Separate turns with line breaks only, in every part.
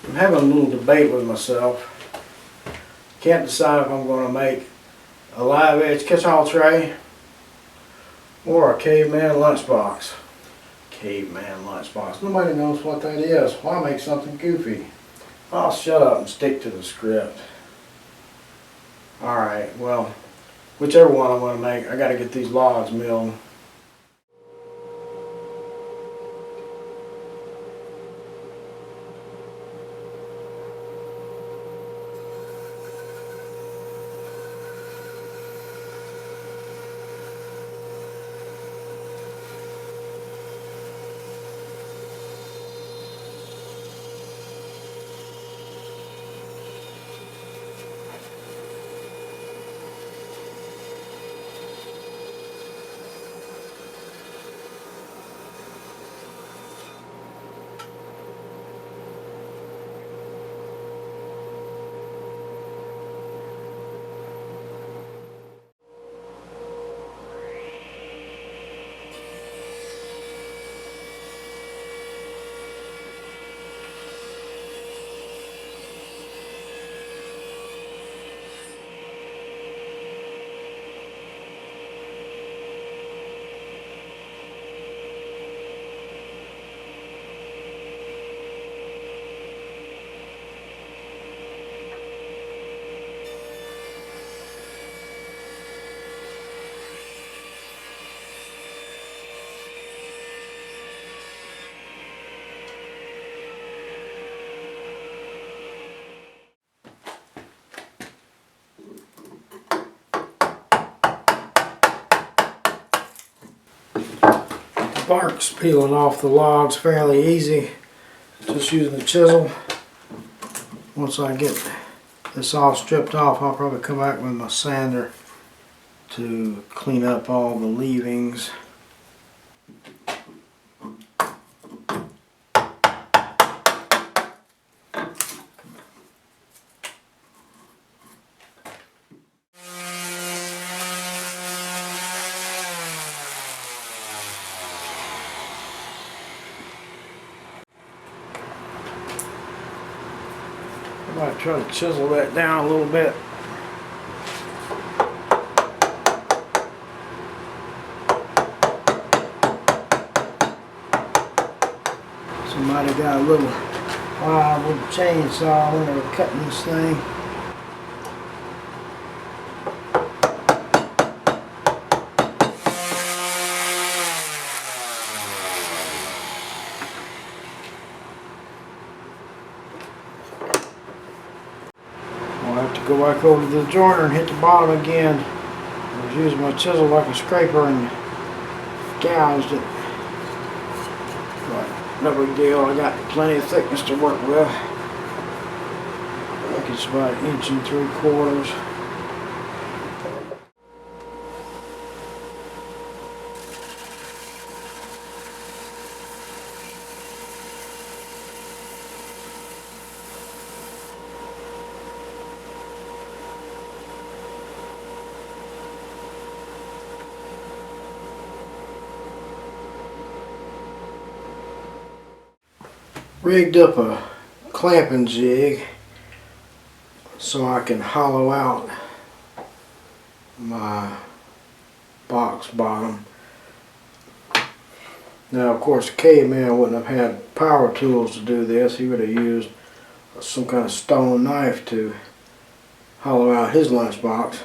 I'm having a little debate with myself. Can't decide if I'm going to make a live edge catch-all tray or a caveman lunchbox. Caveman lunchbox. Nobody knows what that is. Why make something goofy? I'll shut up and stick to the script. Alright, well, whichever one I'm going to make, I got to get these logs milled. The bark's peeling off the logs fairly easy, just using the chisel. Once I get this all stripped off, I'll probably come back with my sander to clean up all the leavings. I might try to chisel that down a little bit. Somebody got a little little chainsaw when they were cutting this thing. I'll have to go back over to the joiner and hit the bottom again. I was using my chisel like a scraper and gouged it. But no big deal, I got plenty of thickness to work with. I think it's about 1 3/4 inches. Rigged up a clamping jig so I can hollow out my box bottom. Now of course the caveman wouldn't have had power tools to do this. He would have used some kind of stone knife to hollow out his lunchbox.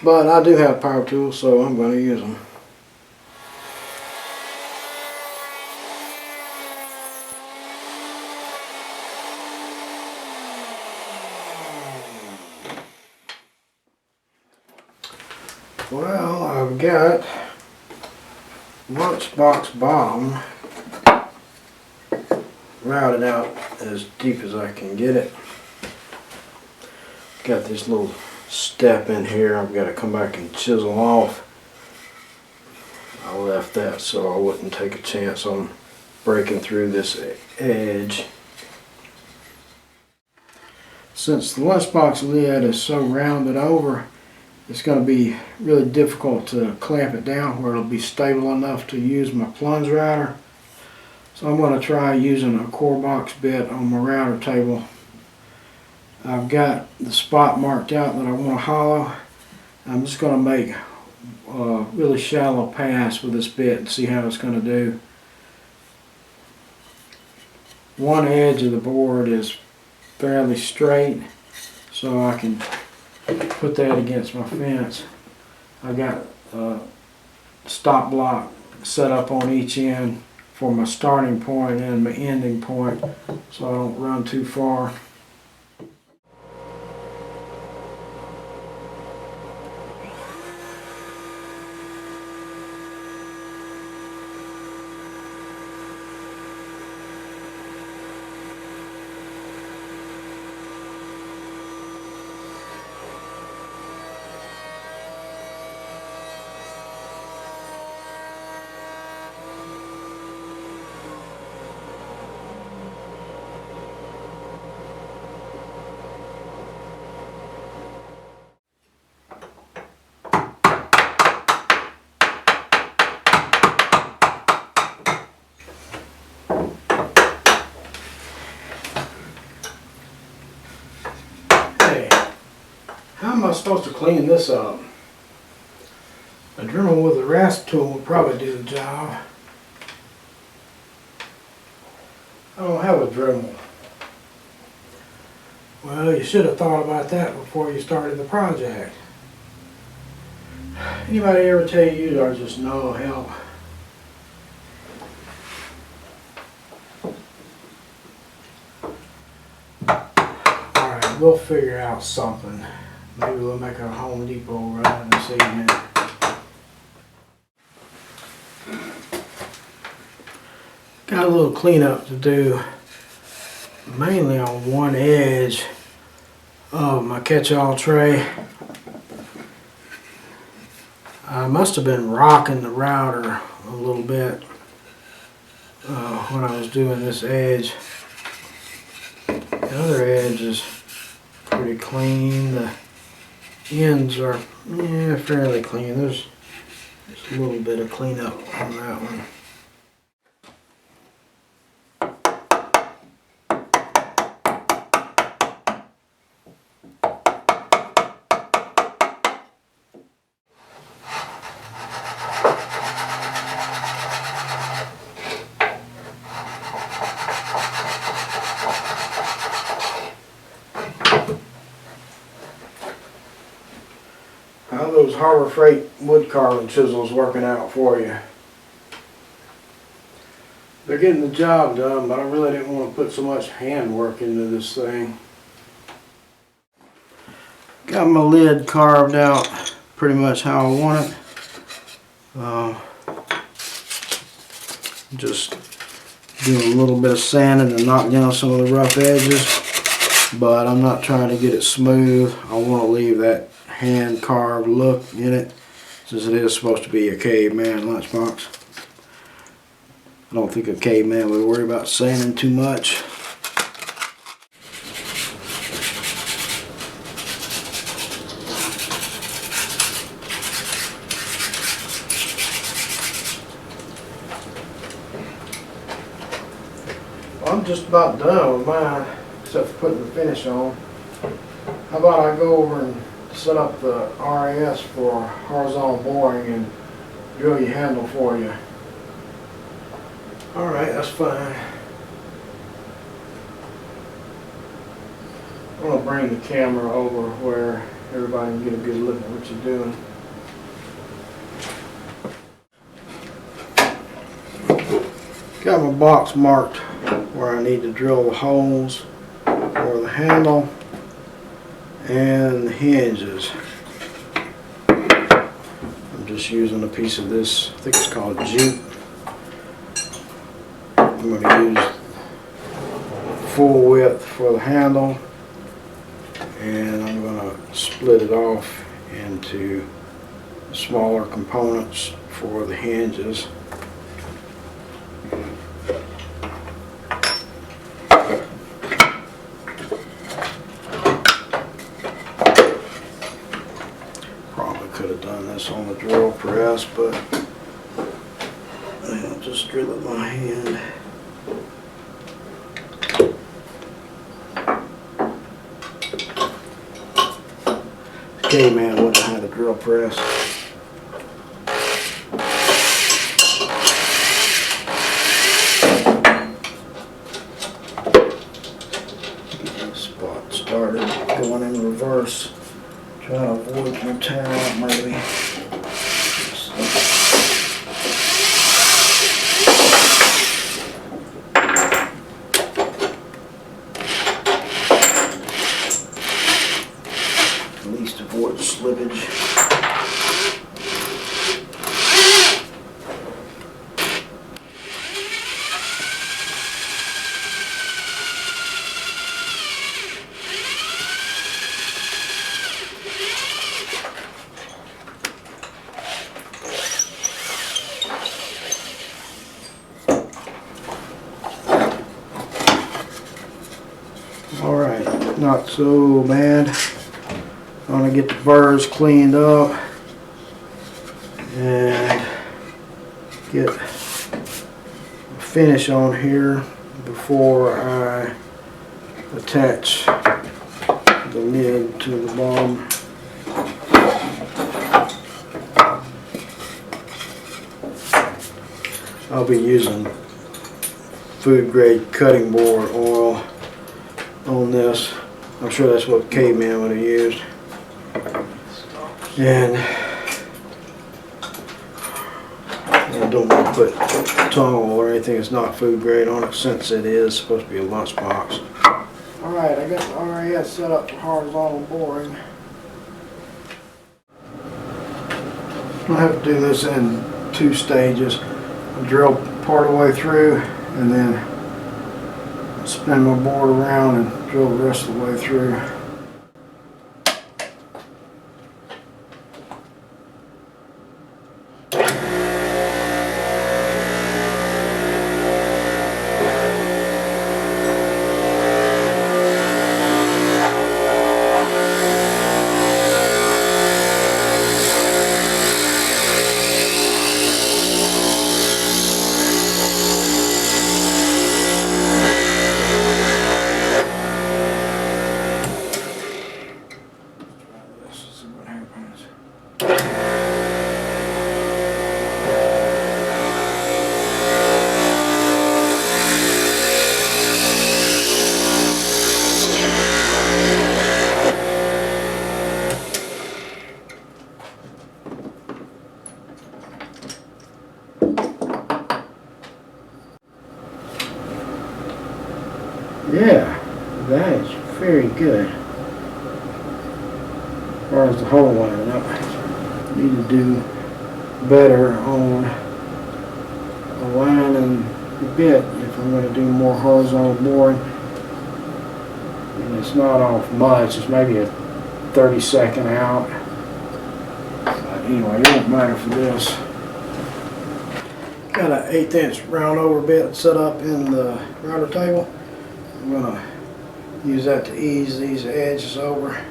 But I do have power tools, so I'm going to use them. Well, I've got lunchbox bottom routed out as deep as I can get it. Got this little step in here I've got to come back and chisel off. I left that so I wouldn't take a chance on breaking through this edge. Since the lunchbox lid is so rounded over, it's going to be really difficult to clamp it down where it'll be stable enough to use my plunge router. So I'm going to try using a core box bit on my router table. I've got the spot marked out that I want to hollow. I'm just going to make a really shallow pass with this bit and see how it's going to do. One edge of the board is fairly straight, so I can put that against my fence. I've got a stop block set up on each end for my starting point and my ending point, so I don't run too far. How am I supposed to clean this up? A Dremel with a rasp tool would probably do the job. I don't have a Dremel. Well, you should have thought about that before you started the project. Anybody ever tell you are just no help? Alright, we'll figure out something. Maybe we'll make a Home Depot run this evening. Got a little cleanup to do, mainly on one edge of my catch-all tray. I must have been rocking the router a little bit when I was doing this edge. The other edge is pretty clean. The ends are fairly clean. There's a little bit of cleanup on that one. How are those Harbor Freight wood carving chisels working out for you? They're getting the job done, but I really didn't want to put so much handwork into this thing. Got my lid carved out pretty much how I want it. Just doing a little bit of sanding to knock down some of the rough edges, but I'm not trying to get it smooth. I want to leave that hand carved look in it, since it is supposed to be a caveman lunchbox. I don't think a caveman would worry about sanding too much. Well, I'm just about done with mine, except for putting the finish on. How about I go over and set up the RAS for horizontal boring and drill your handle for you. Alright, that's fine. I'm going to bring the camera over where everybody can get a good look at what you're doing. Got my box marked where I need to drill the holes for the handle and the hinges. I'm just using a piece of this, I think it's called jute. I'm going to use full width for the handle, and I'm going to split it off into smaller components for the hinges. Could have done this on the drill press, but I'll just drill it by hand. caveman wouldn't have had a drill press. Get the spot started, going in reverse. Try to avoid some tear out maybe. At least avoid slippage. Alright, not so bad. I'm going to get the burrs cleaned up and get a finish on here before I attach the lid to the bottom. I'll be using food grade cutting board oil on this. I'm sure that's what Caveman would have used. And I don't want to put tongue or anything that's not food grade on it, since it is supposed to be a lunchbox. Alright, I got the RAS set up for horizontal boring. I have to do this in 2 stages. I drill part of the way through and then spin my board around and drill the rest of the way through. Yeah, that is very good. As far as the hole lining up, I need to do better on aligning the bit if I'm going to do more horizontal boring. And it's not off much, it's maybe a 30-second out. But anyway, it won't matter for this. Got an 1/8 inch round over bit set up in the router table. I'm going to use that to ease these edges over.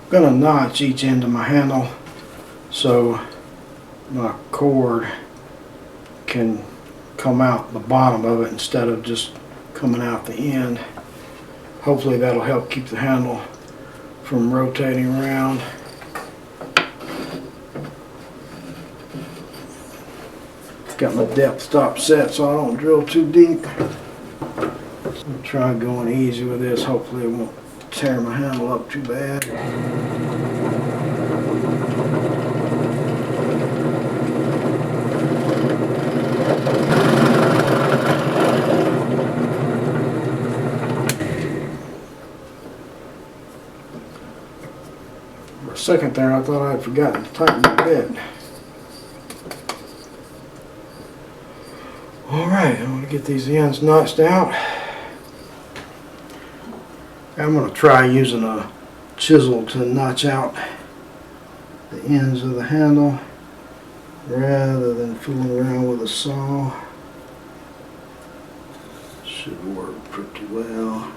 I'm going to notch each end of my handle so my cord can come out the bottom of it instead of just coming out the end. Hopefully that'll help keep the handle from rotating around. Got my depth stop set so I don't drill too deep. I'll try going easy with this. Hopefully it won't tear my handle up too bad. For a second there I thought I had forgotten to tighten the bit. Alright, I'm going to get these ends notched out. I'm going to try using a chisel to notch out the ends of the handle rather than fooling around with a saw. Should work pretty well.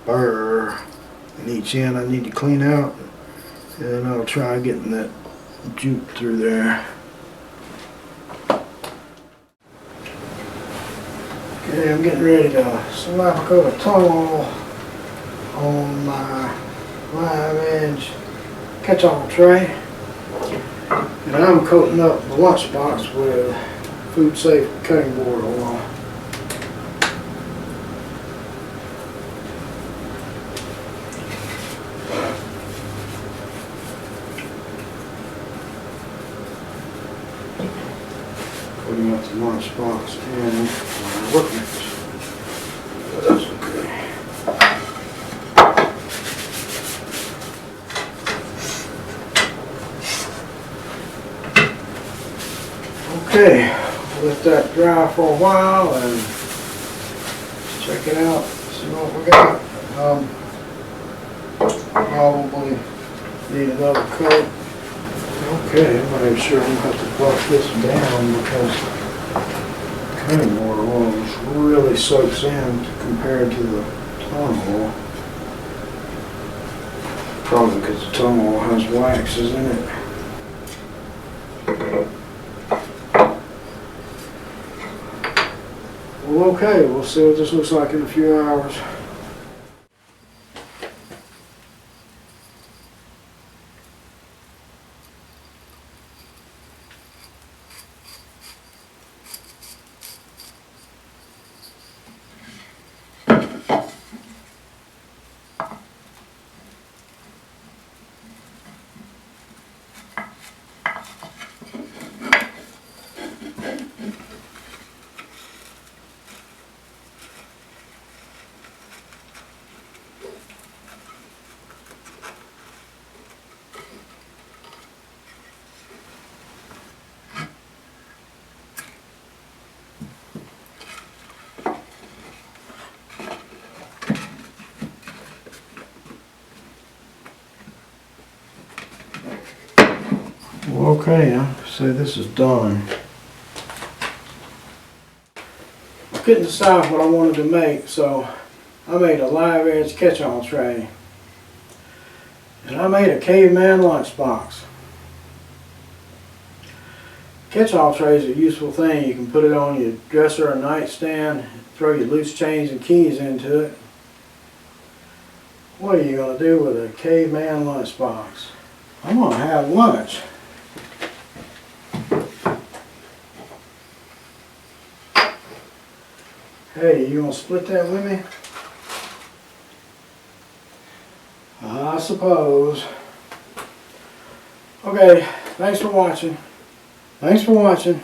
burr in each end I need to clean out, and I'll try getting that jute through there. Okay, I'm getting ready to slap a coat of tunnel on my live edge catch-all tray, and I'm coating up the lunchbox with food safe cutting board oil. Putting up the lunchbox in my workbench. That's okay. Okay, let that dry for a while and check it out, see what we got. Probably need another coat. Okay, I'm not even sure I'm going to have to buff this down because cutting board oil really soaks in compared to the tunnel oil. Probably because the tunnel oil has waxes in it. Well, okay, we'll see what this looks like in a few hours. Well, okay, I'll say this is done. I couldn't decide what I wanted to make, so I made a live edge catch-all tray. And I made a caveman lunchbox. Catch-all tray is a useful thing. You can put it on your dresser or nightstand, throw your loose change and keys into it. What are you going to do with a caveman lunchbox? I'm going to have lunch. Hey, you want to split that with me? I suppose. Okay, thanks for watching. Thanks for watching.